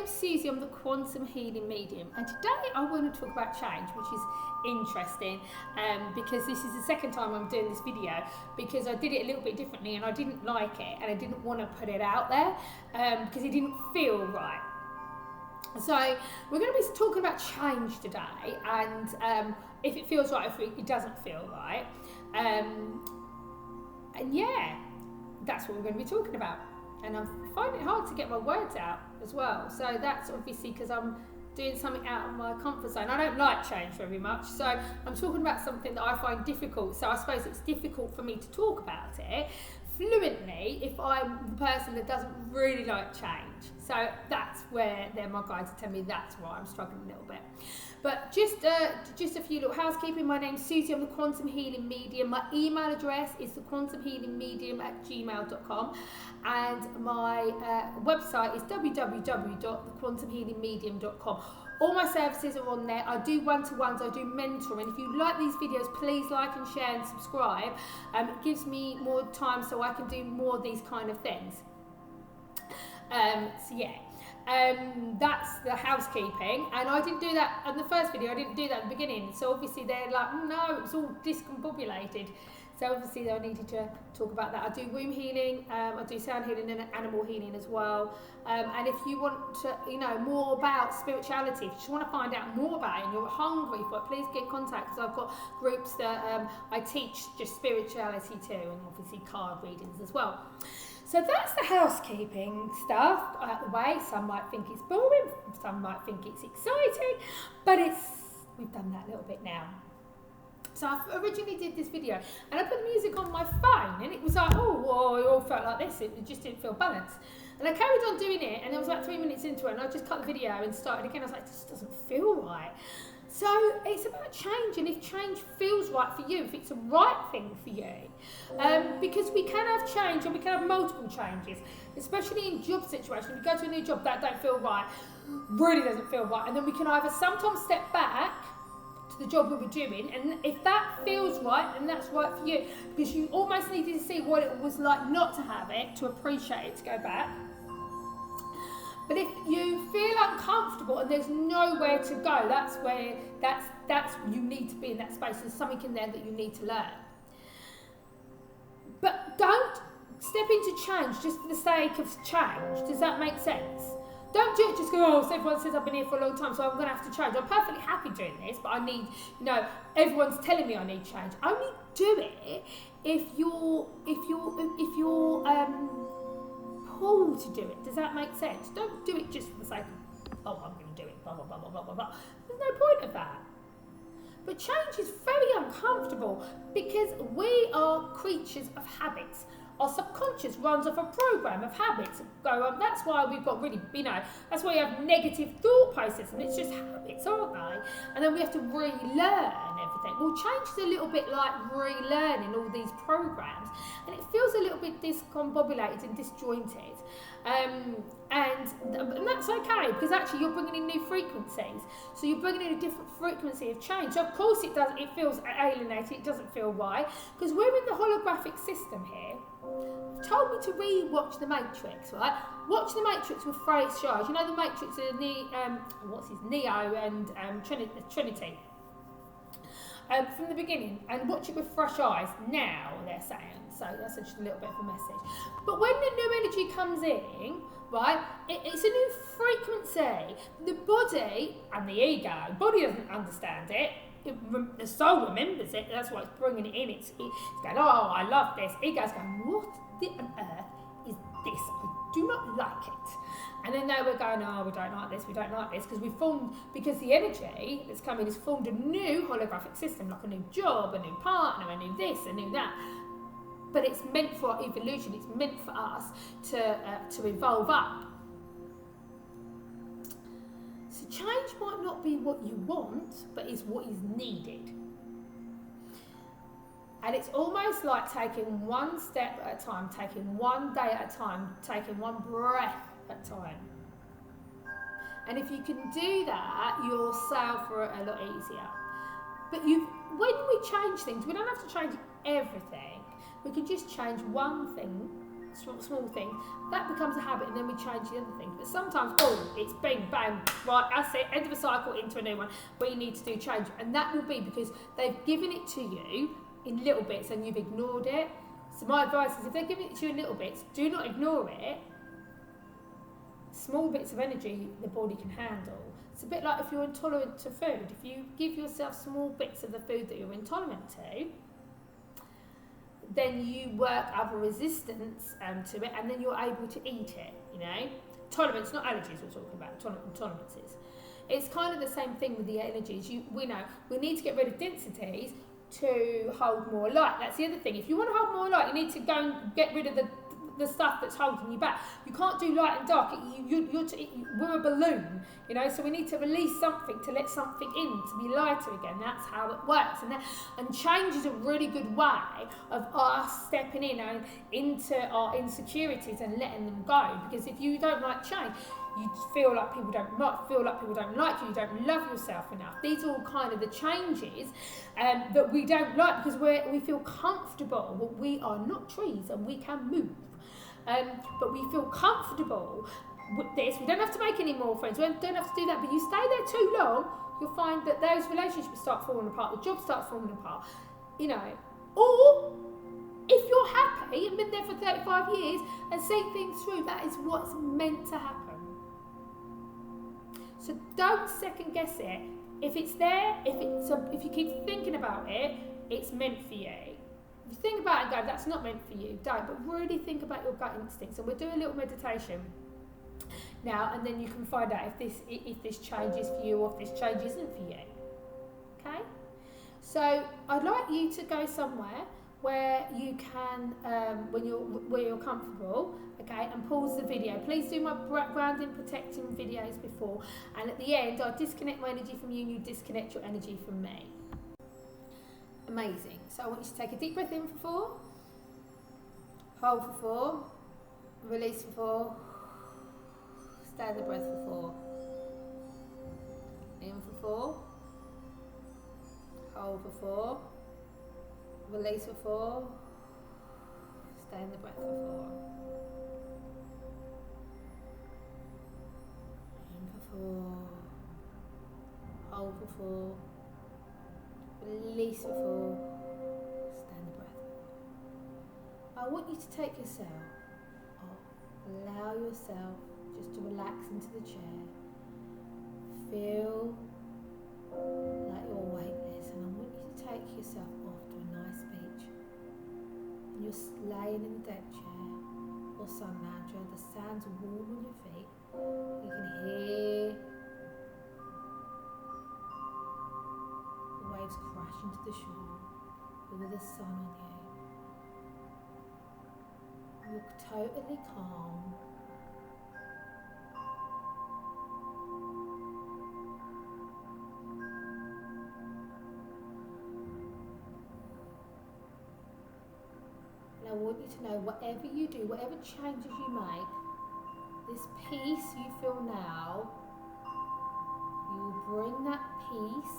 name's Susie, I'm the quantum healing medium, and today I want to talk about change, which is interesting because this is the second time I'm doing this video, because I did it a little bit differently and I didn't like it and I didn't want to put it out there because it didn't feel right. So we're going to be talking about change today, and if it feels right, if it doesn't feel right, and yeah, that's what we're going to be talking about. And I find it hard to get my words out as well. So that's obviously because I'm doing something out of my comfort zone. I don't like change very much. So I'm talking about something that I find difficult. So I suppose it's difficult for me to talk about it fluently if I'm the person that doesn't really like change. So that's where my guides tell me that's why I'm struggling a little bit. But just a few little housekeeping. My name's Susie, I'm the quantum healing medium. My email address is thequantumhealingmedium@gmail.com, and my website is www.thequantumhealingmedium.com. All my services are on there. I do one-to-ones, I do mentoring. If you like these videos, please like and share and subscribe. It gives me more time so I can do more of these kind of things. So yeah. That's the housekeeping, and I didn't do that in the first video. I didn't do that at the beginning, so obviously they're like, no, it was all discombobulated. So obviously I needed to talk about that. I do womb healing, I do sound healing and animal healing as well. And if you want to, more about spirituality, if you just want to find out more about it and you're hungry for it, please get in contact, because I've got groups that I teach just spirituality too, and obviously card readings as well. So that's the housekeeping stuff out the way. Some might think it's boring, some might think it's exciting, but we've done that a little bit now. So I originally did this video and I put the music on my phone, and it was like, oh, whoa, it all felt like this. It just didn't feel balanced. And I carried on doing it, and it was like 3 minutes into it, and I just cut the video and started again. I was like, this doesn't feel right. So it's about change, and if change feels right for you, if it's the right thing for you, because we can have change and we can have multiple changes, especially in job situations. We go to a new job that don't feel right, really doesn't feel right, and then we can either sometimes step back to the job we were doing, and if that feels right, then that's right for you, because you almost needed to see what it was like not to have it to appreciate it, to go back. But if you feel uncomfortable and there's nowhere to go, that's where you need to be in that space. There's something in there that you need to learn. But don't step into change just for the sake of change. Does that make sense? Don't do it just go, oh, so everyone says I've been here for a long time, so I'm going to have to change. I'm perfectly happy doing this, but I need, everyone's telling me I need change. Only do it if you're pulled to do it. Does that make sense? Don't do it just for the sake of, oh, I'm going to do it, blah, blah, blah, blah, blah, blah. There's no point of that. But change is very uncomfortable because we are creatures of habits. Our subconscious runs off a program of habits. That's why we've got really, that's why you have negative thought process, and it's just habits, aren't they? And then we have to relearn everything. Well, change is a little bit like relearning all these programs, and it feels a little bit discombobulated and disjointed. And that's okay, because actually you're bringing in new frequencies. So you're bringing in a different frequency of change. So of course it feels alienated, it doesn't feel right, because we're in the holographic system here. Told me to re-watch The Matrix, right? Watch The Matrix with fresh eyes. You know The Matrix, Neo and Trinity. From the beginning, and watch it with fresh eyes now, they're saying. So that's just a little bit of a message. But when the new energy comes in, right, it's a new frequency. The body and the ego, the body doesn't understand it. The soul remembers it. That's why it's bringing it in. It's going, oh, I love this. Ego's going, what on earth is this? I do not like it. And then they were going, oh, we don't like this, because the energy that's coming has formed a new holographic system, like a new job, a new partner, a new this, a new that. But it's meant for evolution, it's meant for us to evolve up. So change might not be what you want, but is what is needed. And it's almost like taking one step at a time, taking one day at a time, taking one breath at a time. And if you can do that, you'll sail through it a lot easier. But when we change things, we don't have to change everything. We can just change one thing small things, that becomes a habit, and then we change the other things. But sometimes, it's bang, bang, right, that's it, end of a cycle, into a new one, where you need to do change. And that will be because they've given it to you in little bits and you've ignored it. So my advice is, if they're giving it to you in little bits, do not ignore it. Small bits of energy the body can handle. It's a bit like if you're intolerant to food. If you give yourself small bits of the food that you're intolerant to, then you work up a resistance to it, and then you're able to eat it, you know. Tolerance, not allergies we're talking about, tolerances. It's kind of the same thing with the energies. We know we need to get rid of densities to hold more light. That's the other thing. If you want to hold more light, you need to go and get rid of the stuff that's holding you back. You can't do light and dark. We're a balloon, you know, so we need to release something to let something in to be lighter again. That's how it works. And change is a really good way of us stepping in and into our insecurities and letting them go. Because if you don't like change, you feel like people don't like you, you don't love yourself enough. These are all kind of the changes that we don't like because we feel comfortable. Well, we are not trees and we can move. But we feel comfortable with this. We don't have to make any more friends. We don't have to do that. But you stay there too long, you'll find that those relationships start falling apart. The job starts falling apart. You know. Or if you're happy and been there for 35 years and seen things through, that is what's meant to happen. So don't second guess it. If it's there, if you keep thinking about it, it's meant for you. If you think about it and go, that's not meant for you, don't. But really think about your gut instincts. And we'll do a little meditation now, and then you can find out if this change is for you or if this change isn't for you. Okay? So I'd like you to go somewhere where you can, where you're comfortable, okay, and pause the video. Please do my grounding, protecting videos before, and at the end, I disconnect my energy from you and you disconnect your energy from me. Amazing. So I want you to take a deep breath in for 4, hold for 4, release for 4, stay in the breath for 4, in for 4, hold for 4, release for 4, stay in the breath for 4, in for 4, hold for 4, release for 4, stay in the breath. I want you to take yourself off. Allow yourself just to relax into the chair. Feel like you're weightless, and I want you to take yourself off to a nice beach. And you're laying in the deck chair or sun lounger. The sand's warm on your feet. You can hear waves crash into the shore with the sun on you. You're totally calm. And I want you to know, whatever you do, whatever changes you make, this peace you feel now, you will bring that peace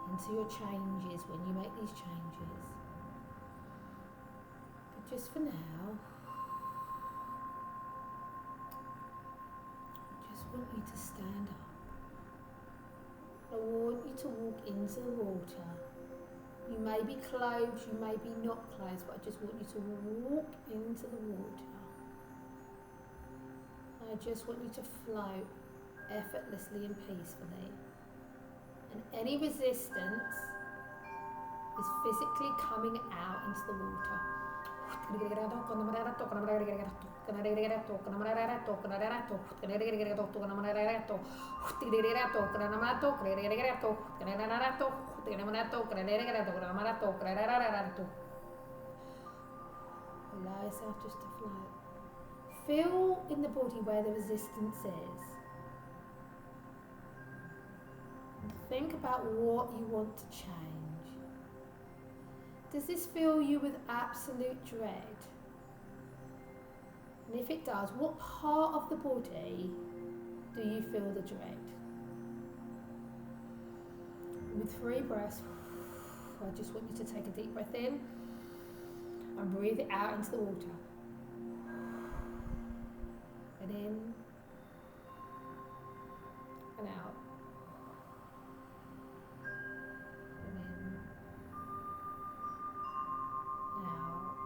into your changes when you make these changes. But just for now, I just want you to stand up. I want you to walk into the water. You may be clothed, you may be not clothed, but I just want you to walk into the water. I just want you to float effortlessly and peacefully. And any resistance is physically coming out into the water. Allow yourself just to float. Feel in the body where the resistance is. Think about what you want to change. Does this fill you with absolute dread? And if it does, what part of the body do you feel the dread? With 3 breaths, I just want you to take a deep breath in and breathe it out into the water. and out. And in and out.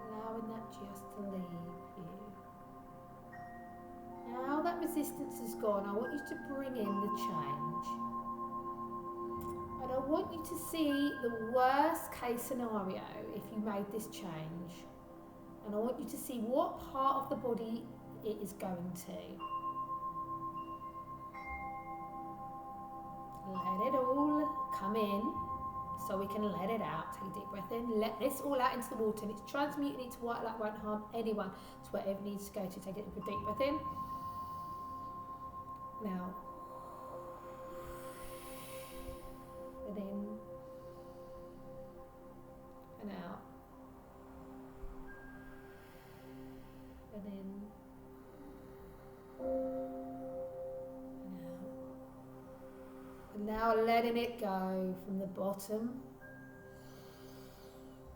Allowing that just to leave you. Now that resistance is gone, I want you to bring in the change. And I want you to see the worst case scenario if you made this change. And I want you to see what part of the body it is going to. Let it all come in so we can let it out. Take a deep breath in, let this all out into the water, and it's transmuting it to white light, won't harm anyone. It's wherever it needs to go to. Take a deep breath in. Now, and in and out, and in and out, and now letting it go from the bottom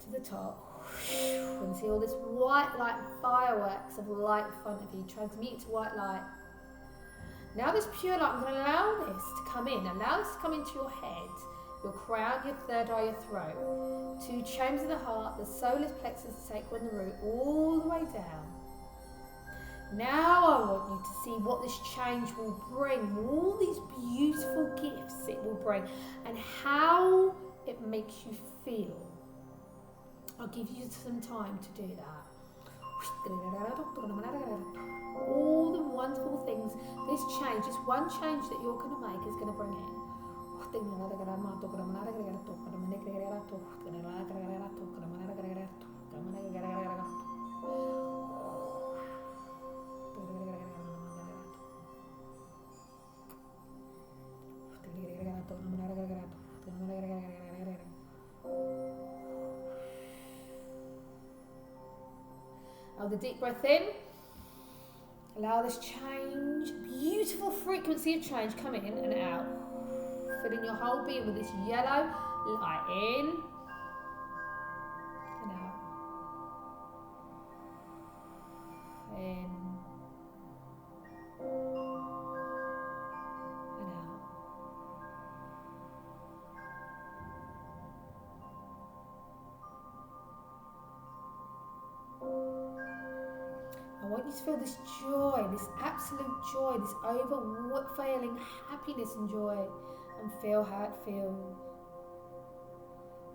to the top. You can see all this white light, fireworks of light in front of you, transmute to white light. Now this pure light, I'm going to allow this to come in. Allow this to come into your head, your crown, your third eye, your throat. 2 chambers of the heart, the solar plexus, the sacral and the root, all the way down. Now I want you to see what this change will bring, all these beautiful gifts it will bring, and how it makes you feel. I'll give you some time to do that. All the wonderful things, this change, this one change that you're going to make is going to bring in. Have the deep breath in. Allow this change, beautiful frequency of change, come in and out. Filling your whole being with this yellow light in and out. In and out. I want you to feel this joy, this absolute joy, this overflowing happiness and joy, and feel how it feels.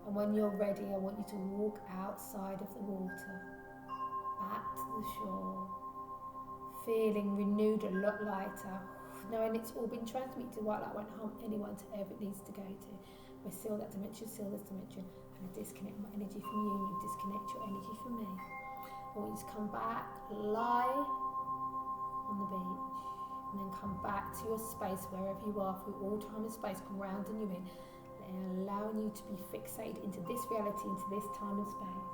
And when you're ready, I want you to walk outside of the water, back to the shore, feeling renewed, a lot lighter, knowing it's all been transmuted to white light, won't harm anyone to wherever it needs to go to. We seal that dimension, seal this dimension, and I disconnect my energy from you, and you disconnect your energy from me. I want you to come back, lie on the beach, and then come back to your space wherever you are through all time and space, grounding you in, and allowing you to be fixated into this reality, into this time and space.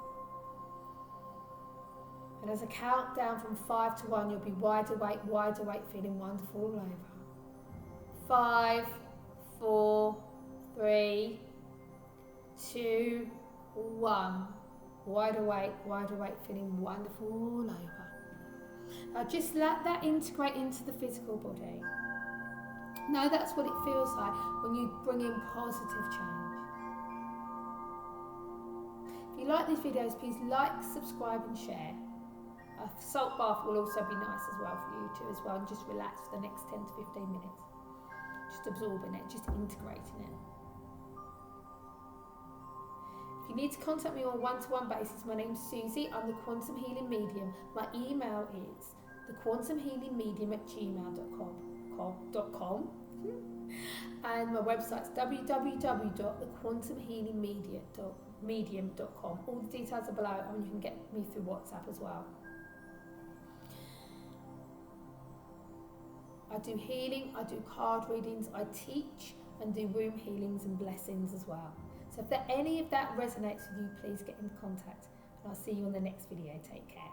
And as I count down from 5 to 1, you'll be wide awake, feeling wonderful all over. 5, 4, 3, 2, 1. Wide awake, feeling wonderful all over. Now just let that integrate into the physical body. Know that's what it feels like when you bring in positive change. If you like these videos, please like, subscribe and share. A salt bath will also be nice as well for you too as well, and just relax for the next 10 to 15 minutes. Just absorbing it, just integrating it. If you need to contact me on a one-to-one basis, my name's Susie, I'm the Quantum Healing Medium. My email is thequantumhealingmedium@gmail.com. And my website's www.thequantumhealingmedium.com. All the details are below, and you can get me through WhatsApp as well. I do healing, I do card readings, I teach and do womb healings and blessings as well. So if any of that resonates with you, please get in contact, and I'll see you on the next video. Take care.